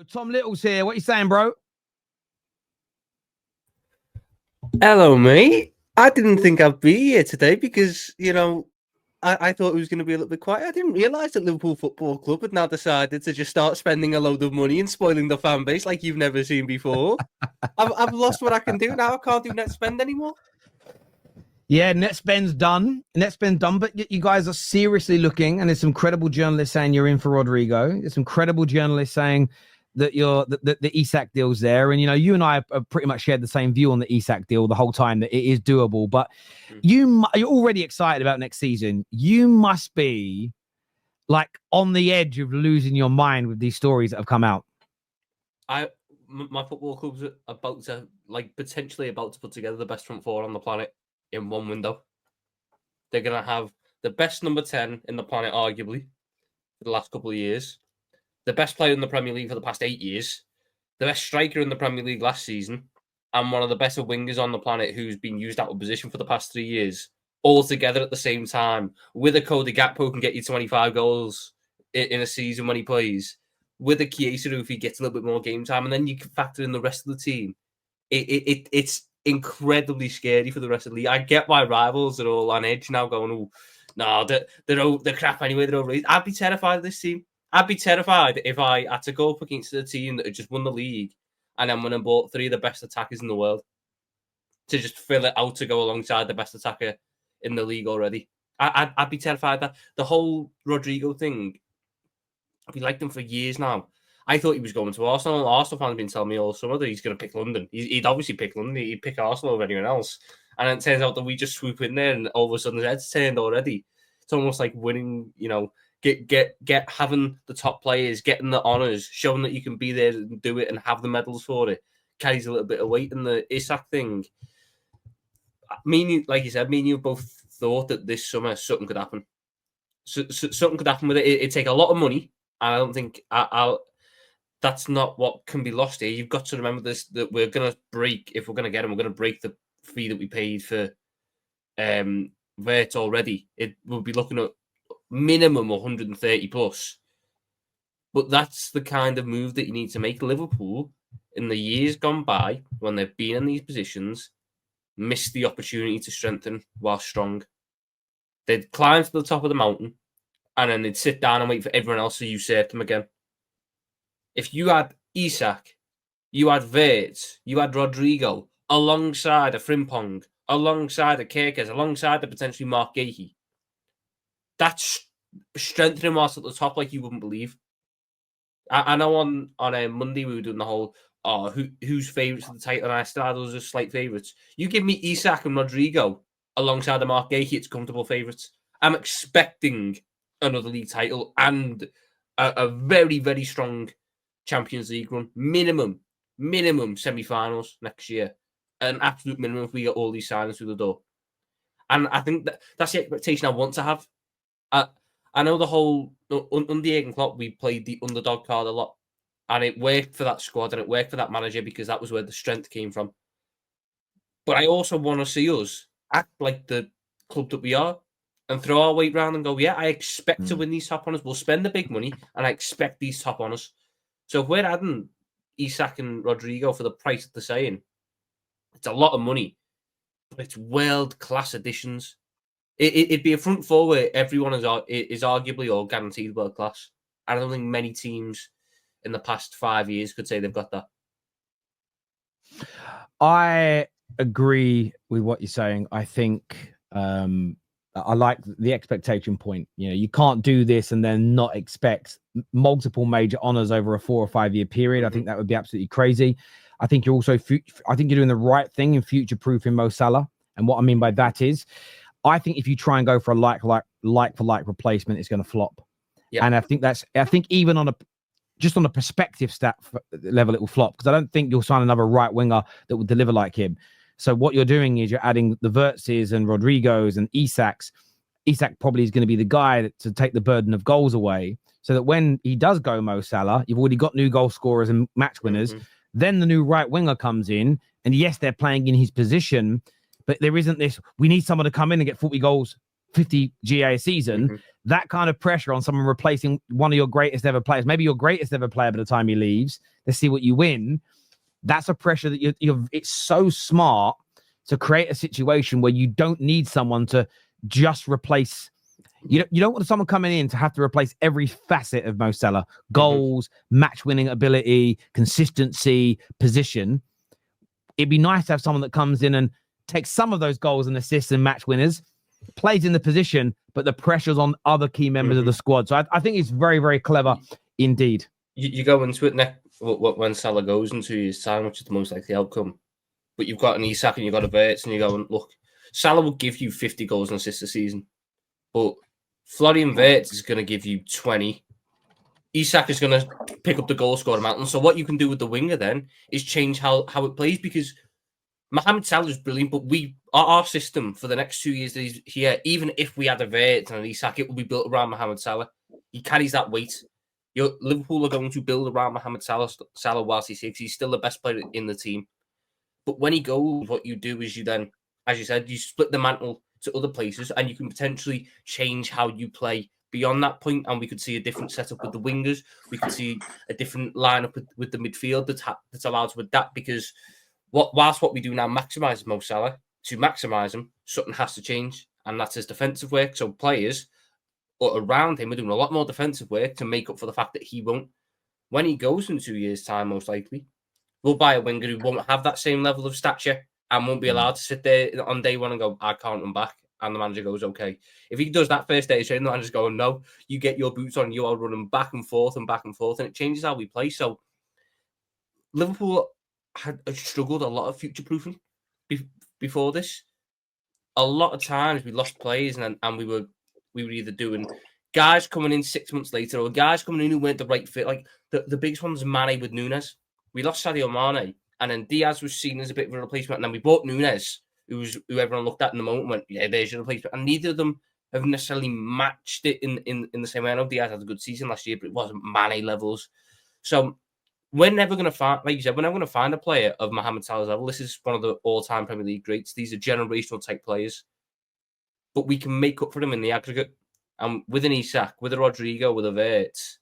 Tom Little's here. What you saying, bro? Hello, mate. I didn't think I'd be here today because, I thought it was going to be a little bit quiet. I didn't realise that Liverpool Football Club had now decided to just start spending a load of money and spoiling the fan base like you've never seen before. I've lost what I can do now. I can't do net spend anymore. Yeah, net spend's done. But you guys are seriously looking, and there's some credible journalists saying you're in for Rodrigo. There's some credible journalists saying that the Isak deal's there. And, you and I have pretty much shared the same view on the Isak deal the whole time, that it is doable. But you're already excited about next season. You must be like on the edge of losing your mind with these stories that have come out. My football club's potentially about to put together the best front four on the planet in one window. They're going to have the best number 10 in the planet, arguably, for the last couple of years. The best player in the Premier League for the past 8 years, the best striker in the Premier League last season, and one of the best wingers on the planet who's been used out of position for the past 3 years, all together at the same time, with a Cody Gakpo who can get you 25 goals in a season when he plays, with a Chiesa who if he gets a little bit more game time, and then you can factor in the rest of the team. It's incredibly scary for the rest of the league. I get why rivals are all on edge now going, oh, no, they're crap anyway, they're overrated. I'd be terrified of this team. I'd be terrified if I had to go up against a team that had just won the league and then went and bought 3 of the best attackers in the world to just fill it out to go alongside the best attacker in the league already. I'd be terrified that the whole Rodrigo thing, we liked him for years now. I thought he was going to Arsenal. Arsenal fans have been telling me all summer that he's going to pick London. He'd obviously pick London. He'd pick Arsenal over anyone else. And it turns out that we just swoop in there and all of a sudden his head's turned already. It's almost like winning, get having the top players, getting the honours, showing that you can be there and do it and have the medals for it carries a little bit of weight. And the Isak thing, like you said, me and you both thought that this summer something could happen. Something could happen with it. It'd take a lot of money, and I don't think that's not what can be lost here. You've got to remember this, that we're going to break, if we're going to get him, we're going to break the fee that we paid for Vert already. We'll be looking at minimum 130 plus. But that's the kind of move that you need to make. Liverpool, in the years gone by, when they've been in these positions, missed the opportunity to strengthen while strong. They'd climb to the top of the mountain, and then they'd sit down and wait for everyone else to usurp them again. If you had Isak, you had Vert, you had Rodrigo, alongside a Frimpong, alongside a Kerkez, alongside the potentially Mark Gahey, that's strengthening whilst at the top like you wouldn't believe. I know on a Monday we were doing the whole, who's favourites for the title, and I still had those as slight favourites. You give me Isak and Rodrigo alongside the Mark Gahey, it's comfortable favourites. I'm expecting another league title and a very, very strong Champions League run. Minimum semi-finals next year. An absolute minimum if we get all these signings through the door. And I think that's the expectation I want to have. I know the whole, under Jurgen Klopp, we played the underdog card a lot. And it worked for that squad and it worked for that manager because that was where the strength came from. But I also want to see us act like the club that we are and throw our weight round and go, yeah, I expect to win these top honours. We'll spend the big money and I expect these top honours. So if we're adding Isak and Rodrigo for the price that they're saying, it's a lot of money, but it's world-class additions. It'd be a front four where everyone is arguably all guaranteed world-class. I don't think many teams in the past 5 years could say they've got that. I agree with what you're saying. I think I like the expectation point. You can't do this and then not expect multiple major honors over a 4 or 5 year period. I think that would be absolutely crazy. I think you're also, I think you're doing the right thing in future-proofing Mo Salah. And what I mean by that is, I think if you try and go for a like for like replacement, it's going to flop. Yeah. And I think even on a perspective stat level, it will flop because I don't think you'll sign another right winger that would deliver like him. So what you're doing is you're adding the Vertzes and Rodrigos and Isaks. Isak probably is going to be the guy to take the burden of goals away so that when he does go Mo Salah, you've already got new goal scorers and match winners. Mm-hmm. Then the new right winger comes in and yes, they're playing in his position, but there isn't this, we need someone to come in and get 40 goals, 50 GA a season. Mm-hmm. that kind of pressure on someone replacing one of your greatest ever players, maybe your greatest ever player by the time he leaves, let's see what you win. That's a pressure that it's so smart to create a situation where you don't need someone to just replace. You don't want someone coming in to have to replace every facet of Mo Salah: goals, match-winning ability, consistency, position. It'd be nice to have someone that comes in and takes some of those goals and assists and match winners, plays in the position, but the pressure's on other key members of the squad. So I think it's very, very clever indeed. You go into it next when Salah goes in 2 years' time, which is the most likely outcome. But you've got an Isak and you've got a Verts, and you're going, look, Salah will give you 50 goals and assists a season, but Florian Wirtz is going to give you 20. Isak is going to pick up the goal scorer mountain. So what you can do with the winger then is change how it plays, because Mohamed Salah is brilliant, but our system for the next 2 years that he's here, even if we had a Wirtz and an Isak, it will be built around Mohamed Salah. He carries that weight. Liverpool are going to build around Mohamed Salah whilst he's here, because he's still the best player in the team. But when he goes, what you do is you then, as you said, you split the mantle to other places, and you can potentially change how you play beyond that point, and we could see a different setup with the wingers. We could see a different lineup with the midfield that's allowed to adapt, because whilst what we do now maximises Mo Salah, to maximise him, something has to change, and that's his defensive work. So players around him are doing a lot more defensive work to make up for the fact that he won't. When he goes in 2 years' time, most likely, we'll buy a winger who won't have that same level of stature and won't be allowed to sit there on day one and go, I can't run back. And the manager goes, okay. If he does that first day of training, the manager's going, no, you get your boots on, you are running back and forth, and it changes how we play. So Liverpool had struggled a lot of future-proofing before this. A lot of times we lost players, and we were either doing guys coming in 6 months later, or guys coming in who weren't the right fit. Like the biggest one was Mane with Nunes. We lost Sadio Mane, and then Diaz was seen as a bit of a replacement, and then we bought Nunes, who everyone looked at in the moment and went, yeah, there's your replacement. And neither of them have necessarily matched it in the same way. I know Diaz had a good season last year, but it wasn't Mane levels. So we're never going to find, like you said, we're never going to find a player of Mohamed Salah's level. This is one of the all-time Premier League greats. These are generational type players. But we can make up for them in the aggregate. And with an Isak, with a Rodrigo, with a Wirtz,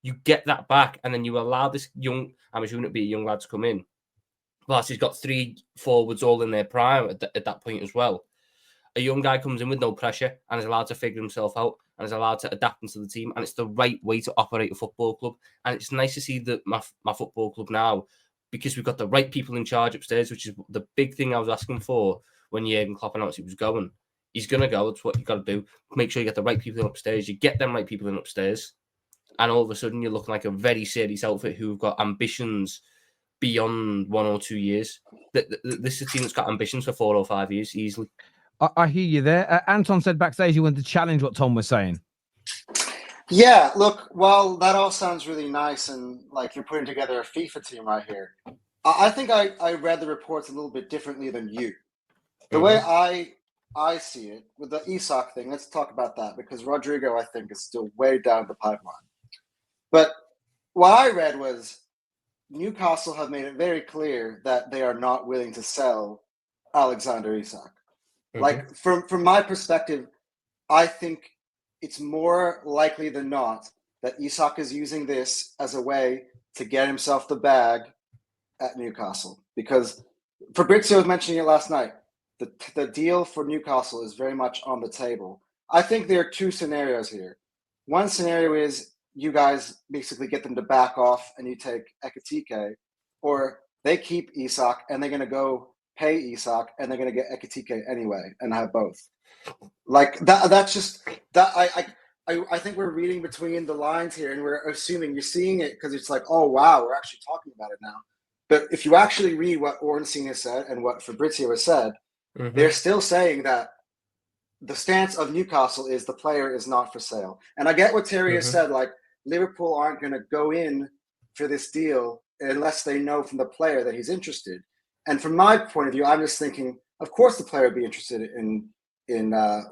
you get that back, and then you allow this young, I'm assuming it'd be a young lad to come in. Plus, he's got 3 forwards all in their prime at that point as well. A young guy comes in with no pressure and is allowed to figure himself out and is allowed to adapt into the team. And it's the right way to operate a football club. And it's nice to see that my football club now, because we've got the right people in charge upstairs, which is the big thing I was asking for when Jurgen Klopp announced he was going. He's going to go. It's what you got to do. Make sure you get the right people in upstairs. You get them right people in upstairs. And all of a sudden, you're looking like a very serious outfit who've got ambitions beyond 1 or 2 years. This is a team that's got ambitions for 4 or 5 years easily. I hear you there. Anton said backstage he wanted to challenge what Tom was saying. Yeah, look, well, that all sounds really nice, and like you're putting together a FIFA team right here. I think I read the reports a little bit differently than you. The way I see it, with the Isak thing, let's talk about that, because Rodrigo, I think, is still way down the pipeline. But what I read was Newcastle have made it very clear that they are not willing to sell Alexander Isak. Like, from my perspective, I think it's more likely than not that Isak is using this as a way to get himself the bag at Newcastle. Because Fabrizio was mentioning it last night. The deal for Newcastle is very much on the table. I think there are 2 scenarios here. One scenario is you guys basically get them to back off and you take Ekitike, or they keep Isak and they're going to go pay Isak and they're going to get Ekitike anyway and have both. Like that's just that I think we're reading between the lines here, and we're assuming you're seeing it because it's like, oh wow, we're actually talking about it now. But if you actually read what Ornstein has said and what Fabrizio has said, they're still saying that the stance of Newcastle is the player is not for sale. And I get what Terry has said, like Liverpool aren't going to go in for this deal unless they know from the player that he's interested. And from my point of view, I'm just thinking, of course the player would be interested in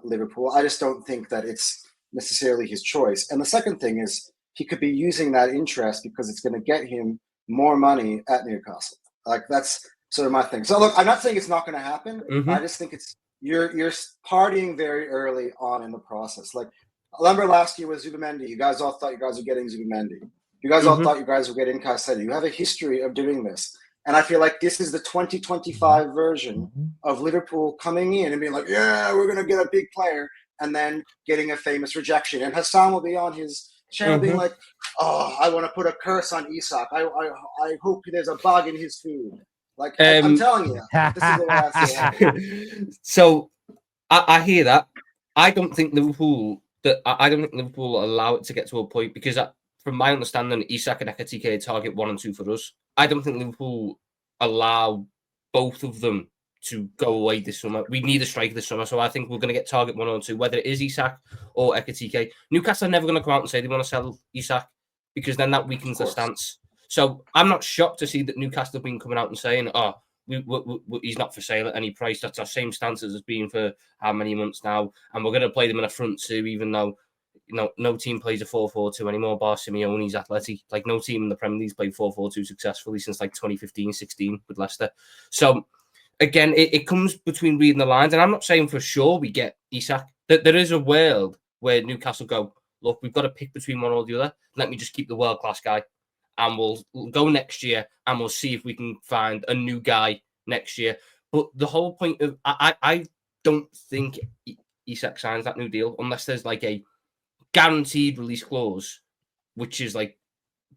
Liverpool. I just don't think that it's necessarily his choice. And the second thing is he could be using that interest because it's going to get him more money at Newcastle. Like that's sort of my thing. So look, I'm not saying it's not going to happen. I just think it's you're partying very early on in the process. Like I remember last year with Zubimendi. You guys all thought you guys were getting Zubimendi. You guys all thought you guys were getting Caicedo. You have a history of doing this. And I feel like this is the 2025 version of Liverpool coming in and being like, yeah, we're going to get a big player, and then getting a famous rejection. And Hassan will be on his channel being like, oh, I want to put a curse on Isak. I hope there's a bug in his food. Like, I'm telling you, this is the way I see it. So I hear that. I don't think Liverpool allow it to get to a point because from my understanding, Isak and Ekitike target 1 and 2 for us. I don't think Liverpool allow both of them to go away this summer. We need a striker this summer, so I think we're going to get target 1 or 2, whether it is Isak or Ekitike. Newcastle are never going to come out and say they want to sell Isak because then that weakens their stance. So I'm not shocked to see that Newcastle have been coming out and saying, oh, he's not for sale at any price. That's our same stance as it's been for how many months now, and we're going to play them in a front two, even though no team plays a 4-4-2 anymore. Bar Simeone's Atleti, like no team in the Premier League's played 4-4-2 successfully since like 2015-16 with Leicester. So again, it comes between reading the lines, and I'm not saying for sure we get Isak. There is a world where Newcastle go, look, we've got to pick between one or the other. Let me just keep the world class guy. And we'll go next year and we'll see if we can find a new guy next year. But the whole point of I don't think Isak signs that new deal unless there's like a guaranteed release clause, which is like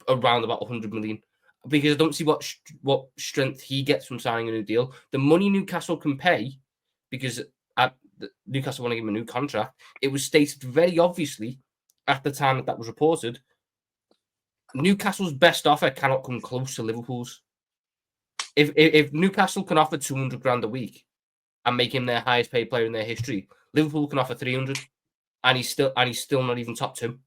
around about 100 million. Because I don't see what strength he gets from signing a new deal. The money Newcastle can pay, because Newcastle want to give him a new contract, it was stated very obviously at the time that was reported, Newcastle's best offer cannot come close to Liverpool's. If Newcastle can offer 200 grand a week and make him their highest paid player in their history, Liverpool can offer 300, and he's still not even top 2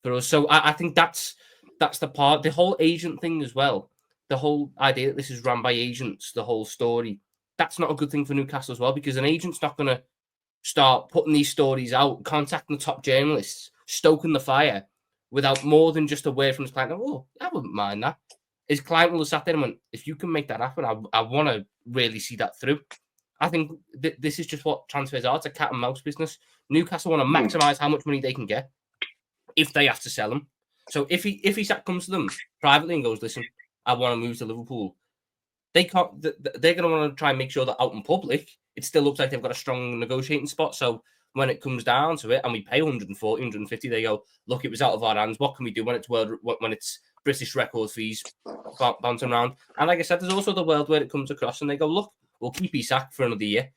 for us. So I think that's the part. The whole agent thing as well. The whole idea that this is run by agents, the whole story, that's not a good thing for Newcastle as well, because an agent's not going to start putting these stories out, contacting the top journalists, stoking the fire, without more than just a word from his client. Oh, I wouldn't mind that. His client will have sat there and went, if you can make that happen, I want to really see that through. I think this is just what transfers are. It's a cat and mouse business. Newcastle want to maximise how much money they can get if they have to sell him. So if Isak comes to them privately and goes, listen, I want to move to Liverpool, they can't. They're going to want to try and make sure that out in public, it still looks like they've got a strong negotiating spot. So when it comes down to it, and we pay 140, 150, they go, look, it was out of our hands. What can we do when it's British record fees bouncing around? And like I said, there's also the world where it comes across and they go, look, we'll keep Isak for another year.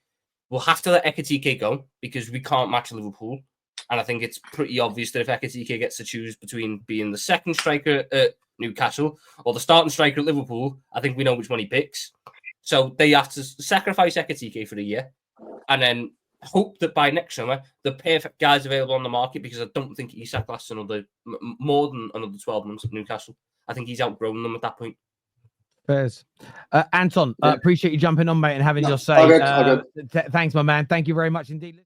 We'll have to let Ekitike go because we can't match Liverpool. And I think it's pretty obvious that if Ekitike gets to choose between being the second striker at Newcastle or the starting striker at Liverpool, I think we know which one he picks. So they have to sacrifice Ekitike for a year and then hope that by next summer the perfect guy's available on the market, because I don't think Isak lasts more than another 12 months at Newcastle. I think he's outgrown them at that point. Fairs. Anton, appreciate you jumping on, mate, and having your say. All good. Thanks, my man. Thank you very much indeed.